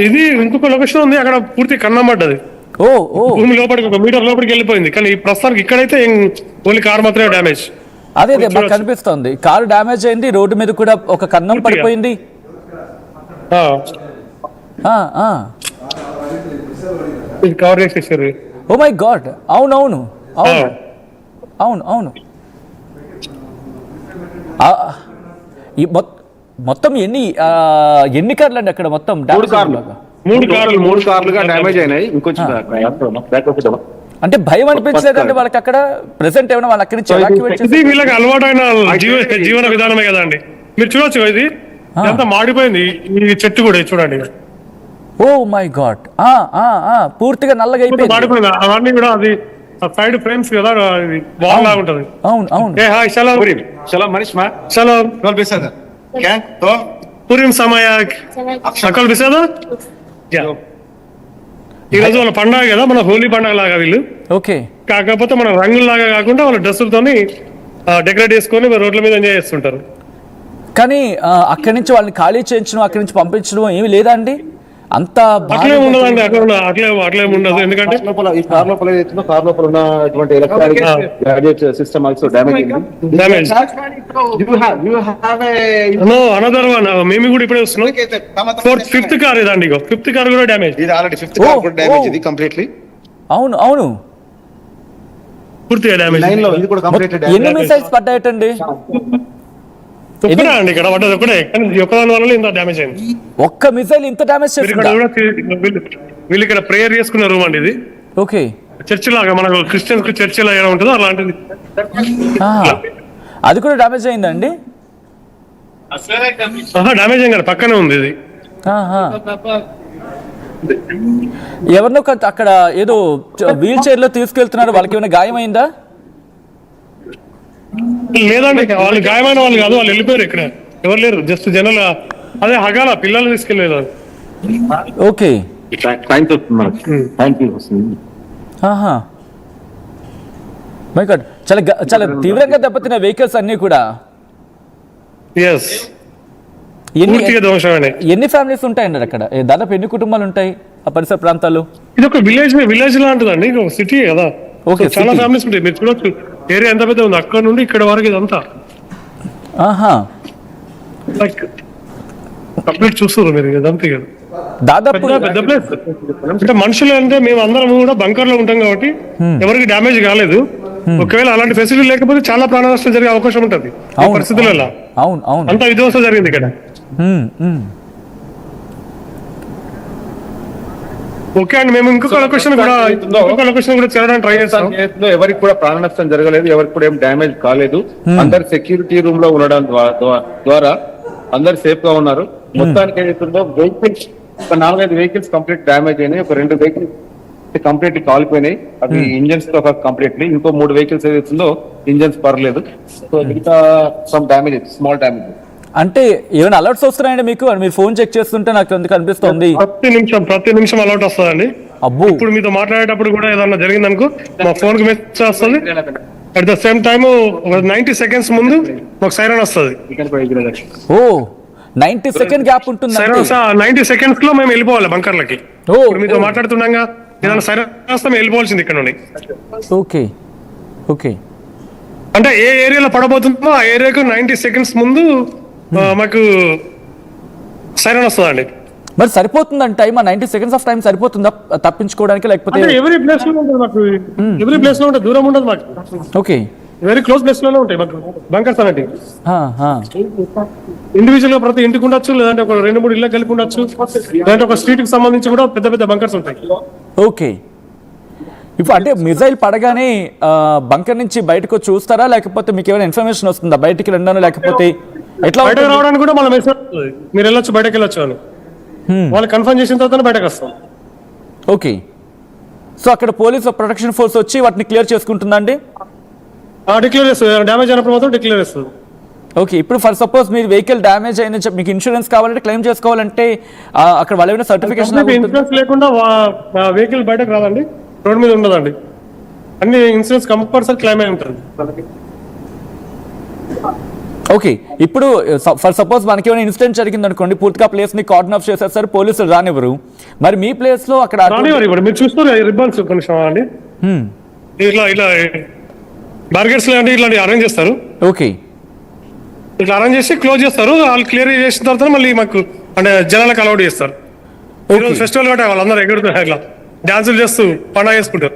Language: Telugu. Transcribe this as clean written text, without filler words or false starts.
ఇది ఇంకొక లొకేషన్ ఉంది, అక్కడ పూర్తి కన్నం పడ్డది. ఓ ఓ భూమి లోపలికి 1 మీటర్ లోపలికి వెళ్ళిపోయింది. కానీ ప్రస్తుతానికి ఇక్కడైతే ఓన్లీ కార్ మాత్రమే డ్యామేజ్. అదే మాకు కనిపిస్తోంది, కారు డ్యామేజ్ అయింది, రోడ్డు మీద కూడా ఒక కన్నం పడిపోయింది. కవర్ చేసేసారు. ఓ మై గాడ్, అవునవును అవును అవును అవును. మొత్తం ఎన్ని కార్లు అండి అక్కడ? మొత్తం 3 కార్లుగా డ్యామేజ్ అయినాయి. ఇంకొంచెం అంటే భయం అనిపించలేదండి వాళ్ళకి అక్కడ? ప్రెసెంట్ ఏమైనా వాళ్ళు అక్కడి నుంచి evacuate చేసి? ఇది వీళ్ళకి అలవాటైన జీవన విధానమే కదా అండి. మీరు చూడొచ్చు, ఇది ఎంత మాడిపోయింది ఈ చెట్టు కూడా చూడండి. ఓ మై గాడ్, పూర్తిగా నల్లగా అయిపోయింది. మాడిపోయింది అవన్నీ కూడా. అది సైడ్ ఫ్రేమ్స్ కదా, వాల్ లాగా ఉంటది. అవును అవును. పూర్వం సమయ సకల్ బిసాదా. ఈ రోజు వాళ్ళ పండుగ కదా, మన హోలీ పండుగ లాగా వీళ్ళు. ఓకే. కాకపోతే మన రంగుల్లాగా కాకుండా వాళ్ళ డ్రెస్సులతోని డెకరేట్ చేసుకొని రోడ్ల మీద ఎంజాయ్ చేస్తుంటారు. కానీ అక్కడి నుంచి వాళ్ళని ఖాళీ చేయించడం, అక్కడి నుంచి పంపించడం ఏమి లేదా అండి? అంత అట్లే ఉండదండి, అట్లే ఉండదు. ఎందుకంటే కార్ లోపల ఉన్నటువంటి electronic gadget system also damage. Another one, మేము కూడా ఇప్పుడే వస్తున్నాం. ఫిఫ్త్ కార్ ఇదండి, ఫిఫ్త్ కార్ కూడా డ్యామేజ్. ఇది ఆల్రెడీ ఫిఫ్త్ కార్ కూడా డ్యామేజ్ ఇది కంప్లీట్లీ. అవును అవును, పూర్తిగా డ్యామేజ్. లైన్ లో ఇది కూడా కంప్లీట్లీ డ్యామేజ్. ఎన్ని మిసైల్స్ పడ్డాయటండి? ఒక్కడే అండి ఇక్కడ పడ్డది, ఒకటే. కానీ ఒక్కదాని వల్ల ఇంత డ్యామేజ్ అయింది. ఒక్క మిసైల్ ఇంత డ్యామేజ్ చేసిందా? వీళ్ళు ఇక్కడ ప్రేయర్ చేసుకున్న రూమ్ అండి ఇది. ఓకే. చర్చ్ లాగా, మనకు క్రిస్టియన్స్ కు చర్చ్ ఎలా ఉంటుందో అలాంటిది. అది కూడా డ్యామేజ్ అయిందండి? డ్యామేజ్ అయింది, పక్కనే ఉంది ఇది. ఎవరినో అక్కడ ఏదో వీల్ చైర్ లో తీసుకెళ్తున్నారు, వాళ్ళకి ఏమైనా గాయమైందా? లేదండి, వాళ్ళు గాయమైన వాళ్ళు కాదు, వాళ్ళు వెళ్ళిపోయారు. ఇక్కడ ఎవరు లేరు, జస్ట్ జనాలు అదే హగాల పిల్లలు తీసుకెళ్ళలేదు. ఓకే. మై గాడ్, చాలా తీవ్రంగా దెబ్బతిన్న వెహికల్స్ అన్ని కూడా. ఎన్ని ఫ్యామిలీస్ ఉంటాయండి అక్కడ? దాదాపు ఎన్ని కుటుంబాలు ఉంటాయి ఆ పరిసర ప్రాంతాలు? ఇది ఒక విలేజ్ లాంటిదండి, ఒక సిటీ కదా. చాలా ఫ్యామిలీస్ ఉంటాయి. మీరు చూడొచ్చు, ఏరియా ఎంత పెద్ద ఉంది, అక్కడ నుండి ఇక్కడ వరకు ఇదంతా కంప్లీట్ చూస్తారు మీరు. ఇదంతా దాదాపు పెద్ద ప్లేస్. అంటే మనుషులు అంటే మేము అందరం కూడా బంకర్ లో ఉంటాం కాబట్టి ఎవరికి డ్యామేజ్ కాలేదు. ఒకవేళ అలాంటి ఫెసిలిటీ లేకపోతే చాలా ప్రాణ నష్టం జరిగే అవకాశం ఉంటుంది ఈ పరిస్థితులలో. అంత విధ్వంసం జరిగింది ఇక్కడ. ఓకే అండి, మేము ఇంకొక లొకేషన్ కూడా చేరడానికి ట్రై చేస్తాం. ఎవరికి కూడా ప్రాణ నష్టం జరగలేదు, ఎవరికి కూడా ఏం డ్యామేజ్ కాలేదు. అందరు సెక్యూరిటీ రూమ్ లో ఉండడం ద్వారా అందరు సేఫ్ గా ఉన్నారు. మొత్తానికి ఏదైతుందో వెహికల్స్, ఒక 4-5 వెహికల్స్ కంప్లీట్ డ్యామేజ్ అయినాయి. ఒక 2 వెహికల్స్ కంప్లీట్లీ కాలిపోయినాయి, అవి ఇంజన్స్ తో కంప్లీట్లీ. ఇంకో 3 వెహికల్స్ ఏదైతుందో ఇంజన్స్ పర్లేదు. సో మిగతా సమ్ డ్యామేజ్, స్మాల్ డ్యామేజ్. అంటే ఏమైనా అలర్ట్స్ వస్తున్నాయండి మీకు? మీరు ఫోన్ చెక్ చేస్తుంటే నాకు ఎందుకు అనిపిస్తుంది ప్రతి నిమిషం అలర్ట్ వస్తుందండి. ఇప్పుడు మీతో మాట్లాడేటప్పుడు కూడా ఏదన్నా జరిగింది అనుకో, మా ఫోన్ కి మెసేజ్ వస్తుంది. At the same time 90 seconds ముందు మాకు సైరన్ వస్తుంది. ఓ 90 సెకండ్ గ్యాప్ ఉంటుంది. 90 seconds లో మేము వెళ్ళిపోవాలి బంకర్లకి. మీతో మాట్లాడుతున్నాగా ఏదైనా సైరన్ వస్తే మేము వెళ్ళిపోవాల్సింది ఇక్కడ నుండి. Okay okay. అంటే ఏ ఏరియాలో పడబోతుందో ఆ ఏరియాకు 90 seconds ముందు మాకు సైరన్ వస్తుందండి. మరి సరిపోతుందండి టైం? 90 seconds ఆఫ్ టైం సరిపోతుందా తప్పించుకోవడానికి? లేకపోతే ఎవరీ ప్లేస్ లో ఉంటుంది మాకు, ఎవరీ ప్లేస్ లో ఉంటుంది, దూరం ఉండదు మాకు. ఓకే, వెరీ క్లోజ్ ప్లేస్ లోనే ఉంటాయి మాకు బంకర్స్ అనేవి. ఇండివిజువల్ గా ప్రతి ఇంటికి ఉండొచ్చు, లేదంటే ఒక 2-3 ఇళ్ళకి కలిపి ఉండొచ్చు, లేదంటే ఒక స్ట్రీట్ కి సంబంధించి కూడా పెద్ద పెద్ద బంకర్స్ ఉంటాయి. ఓకే. ఇప్పుడు అంటే మిజైల్ పడగానే బంకర్ నుంచి బయటకు చూస్తారా, లేకపోతే మీకు ఏమైనా ఇన్ఫర్మేషన్ వస్తుందా బయటికి రండి, లేకపోతే ఎట్లా? బయటకు రావడానికి కూడా మన మెసేజ్ వస్తుంది, మీరు వెళ్ళొచ్చు, బయటకు వెళ్ళొచ్చు అని. వాళ్ళు కన్ఫర్మ్ చేసిన తర్వాత బయటకు వస్తాం. ఓకే. సో అక్కడ పోలీస్ ప్రొటెక్షన్ ఫోర్స్ వచ్చి వాటిని క్లియర్ చేసుకుంటుందండి? డిక్లేర్ చేస్తుంది, డ్యామేజ్ అయినప్పుడు మాత్రం డిక్లేర్ చేస్తుంది. ఓకే. ఇప్పుడు ఫర్ సపోజ్ మీరు వెహికల్ డ్యామేజ్ అయిన మీకు ఇన్సూరెన్స్ కావాలంటే, క్లెయిమ్ చేసుకోవాలంటే అక్కడ వాళ్ళ ఏమైనా సర్టిఫికేషన్? ఇన్సూరెన్స్ లేకుండా వెహికల్ బయటకు రాదండి, రోడ్ మీద ఉండదండి. అన్ని ఇన్సూరెన్స్ కంపల్సరీ క్లెయిమ్ అయి ఉంటుంది. ఓకే, ఇప్పుడు ఫర్ సపోజ్ మనకి ఏమైనా ఇన్సిడెంట్ జరిగింది అనుకోండి, పూర్తిగా ప్లేస్ ని కార్డన్ ఆఫ్ చేసేస్తారు, పోలీసులు రానివ్వరు. మరి మీ ప్లేస్ లో అక్కడ ఇప్పుడు మీరు చూస్తారు రిబ్బన్స్ కొంచెం అండి, ఇట్లా ఇట్లా బార్గెట్స్ లాంటి ఇట్లాంటి అరేంజ్ చేస్తారు. ఓకే, ఇట్లా అరేంజ్ చేసి క్లోజ్ చేస్తారు. వాళ్ళు క్లియర్ చేసిన తర్వాత మళ్ళీ మాకు అంటే జనాలకు అలౌడ్ చేస్తారు. ఫెస్టివల్ కాబట్టి వాళ్ళందరూ ఎగురుతారు, ఇట్లా డాన్సులు చేస్తూ పండుగ చేసుకుంటారు.